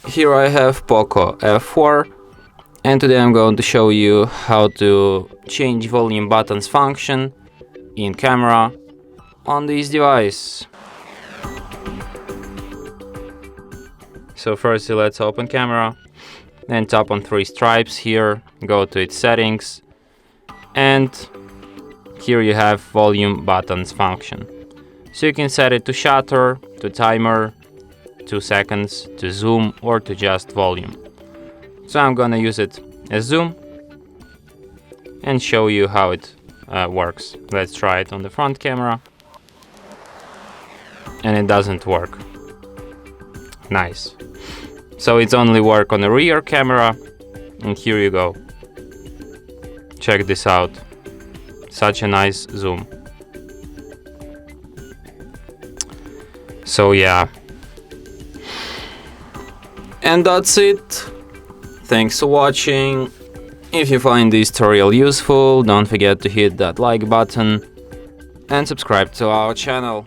Here I have POCO F4, and today I'm going to show you how to change volume buttons function in camera on this device. So firstly, let's open camera, then tap on three stripes here, go to its settings, and here you have volume buttons function. So you can set it to shutter, to timer, 2 seconds, to zoom, or to just volume. So I'm gonna use it as zoom and show you how it works. Let's try it on the front camera, and it doesn't work. Nice. So it's only work on the rear camera, and here you go. Check this out. Such a nice zoom. So yeah. And that's it. Thanks for watching. If you find this tutorial useful, don't forget to hit that like button and subscribe to our channel.